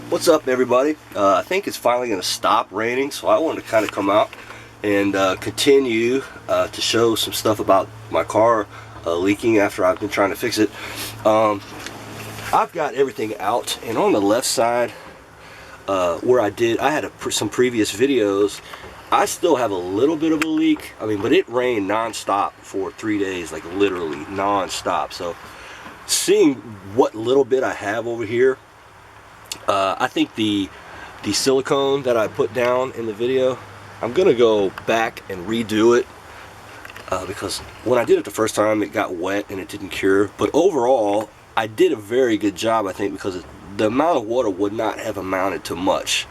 What's up, everybody? I think it's finally going to stop raining, so I wanted to kind of come out and continue to show some stuff about my car leaking after I've been trying to fix it. I've got everything out, and on the left side where I had some previous videos, I still have a little bit of a leak. I mean, but it rained non-stop for 3 days, like literally non-stop. So seeing what little bit I have over here, I think the silicone that I put down in the video, I'm gonna go back and redo it because when I did it the first time it got wet and it didn't cure. But overall I did a very good job, I think, because the amount of water would not have amounted to much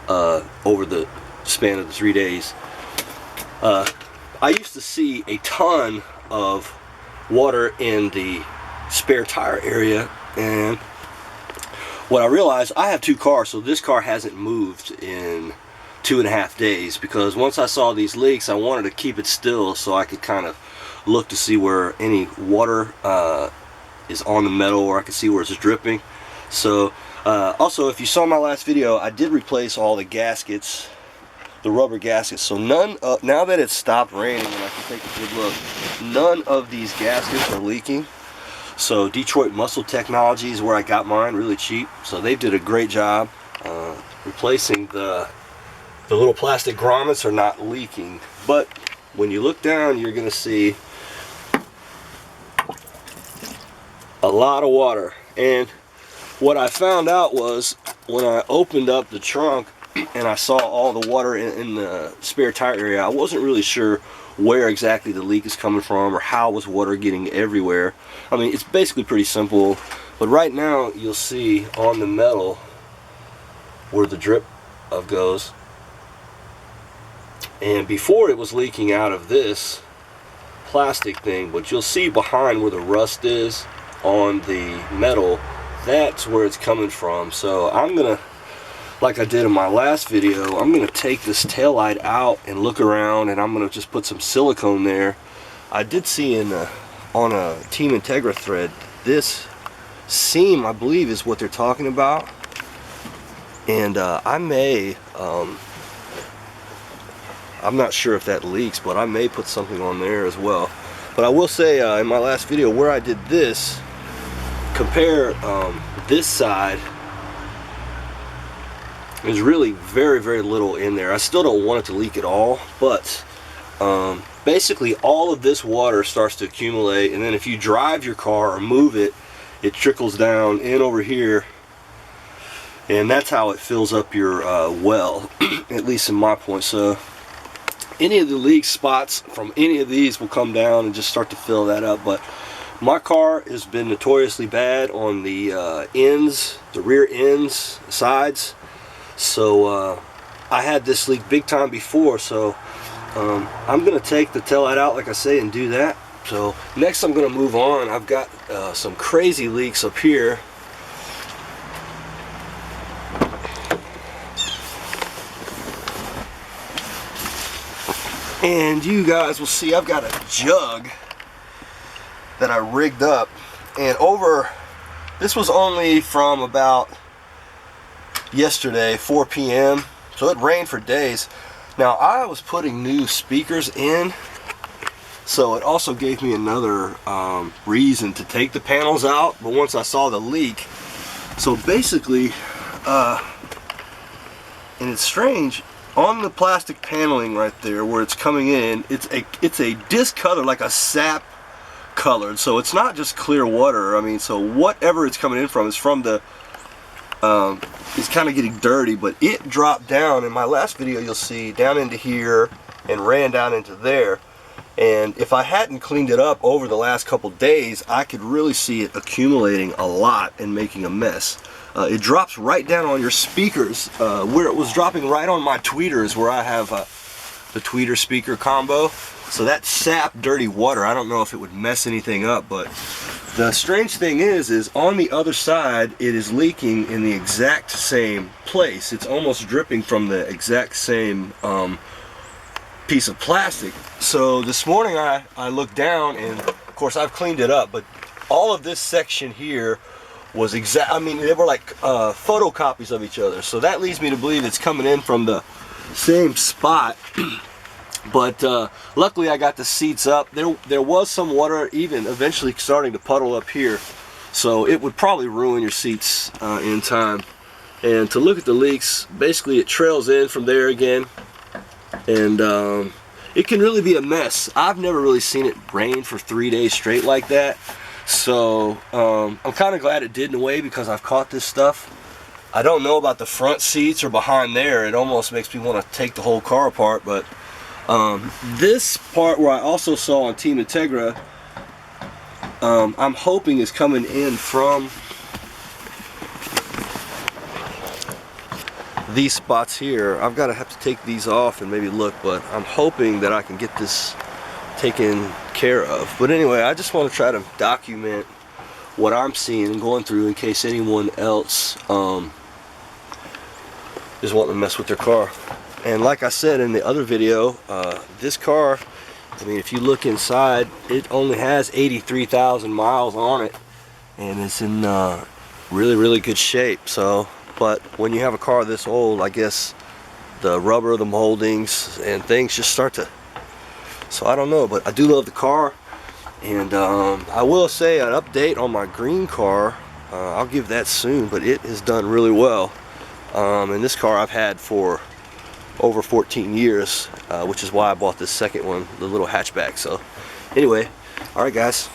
over the span of the 3 days. I used to see a ton of water in the spare tire area, and what I realized, I have two cars, so this car hasn't moved in 2.5 days, because once I saw these leaks I wanted to keep it still so I could kind of look to see where any water is on the metal, or I could see where it's dripping. So also, if you saw my last video, I did replace all the gaskets, the rubber gaskets. So now that it's stopped raining and I can take a good look, none of these gaskets are leaking. So Detroit Muscle Technology is where I got mine, really cheap. So they did a great job replacing the little plastic grommets are not leaking. But when you look down, you're gonna see a lot of water. And what I found out was when I opened up the trunk and I saw all the water in the spare tire area, I wasn't really sure where exactly the leak is coming from or how was water getting everywhere. I mean, it's basically pretty simple, but right now you'll see on the metal where the drip goes, and before it was leaking out of this plastic thing, but you'll see behind where the rust is on the metal, that's where it's coming from. So I'm gonna, like I did in my last video, I'm gonna take this tail light out and look around, and I'm gonna just put some silicone there. I did see on a Team Integra thread, this seam, I believe, is what they're talking about. And I may, I'm not sure if that leaks, but I may put something on there as well. But I will say, in my last video where I did this, compare this side, there's really very, very little in there. I still don't want it to leak at all, but basically all of this water starts to accumulate, and then if you drive your car or move it, it trickles down in over here, and that's how it fills up your well, at least in my point. So any of the leak spots from any of these will come down and just start to fill that up. But my car has been notoriously bad on the ends, the rear ends, sides. So I had this leak big time before, so I'm gonna take the tail light out, like I say, and do that. So next I'm gonna move on. I've got some crazy leaks up here. And you guys will see I've got a jug that I rigged up, and this was only from about yesterday, 4 p.m. so it rained for days. Now I was putting new speakers in, so it also gave me another reason to take the panels out. But once I saw the leak, so basically and it's strange, on the plastic paneling right there where it's coming in, it's a discolor, like a sap colored, so it's not just clear water. I mean, so whatever it's coming in from is from the it's kind of getting dirty, but it dropped down in my last video, you'll see, down into here and ran down into there. And if I hadn't cleaned it up over the last couple days, I could really see it accumulating a lot and making a mess. It drops right down on your speakers, where it was dropping right on my tweeters, where I have the tweeter speaker combo. So that sap dirty water, I don't know if it would mess anything up, but the strange thing is on the other side it is leaking in the exact same place. It's almost dripping from the exact same piece of plastic. So this morning I looked down, and of course I've cleaned it up, but all of this section here was I mean, they were like photocopies of each other. So that leads me to believe it's coming in from the same spot. But luckily I got the seats up. There was some water even eventually starting to puddle up here. So it would probably ruin your seats in time. And to look at the leaks, basically it trails in from there again. And it can really be a mess. I've never really seen it rain for 3 days straight like that. So I'm kind of glad it did in a way, because I've caught this stuff. I don't know about the front seats or behind there. It almost makes me want to take the whole car apart. But this part where I also saw on Team Integra, I'm hoping is coming in from these spots here. I've got to have to take these off and maybe look, but I'm hoping that I can get this taken care of. But anyway, I just want to try to document what I'm seeing and going through in case anyone else is wanting to mess with their car. And like I said in the other video, this car, I mean, if you look inside, it only has 83,000 miles on it, and it's in really good shape. So, but when you have a car this old, I guess the rubber, the moldings, and things just start to. So I don't know, but I do love the car, and I will say an update on my green car. I'll give that soon, but it has done really well. And this car I've had for over 14 years, which is why I bought this second one, the little hatchback. So anyway, all right guys.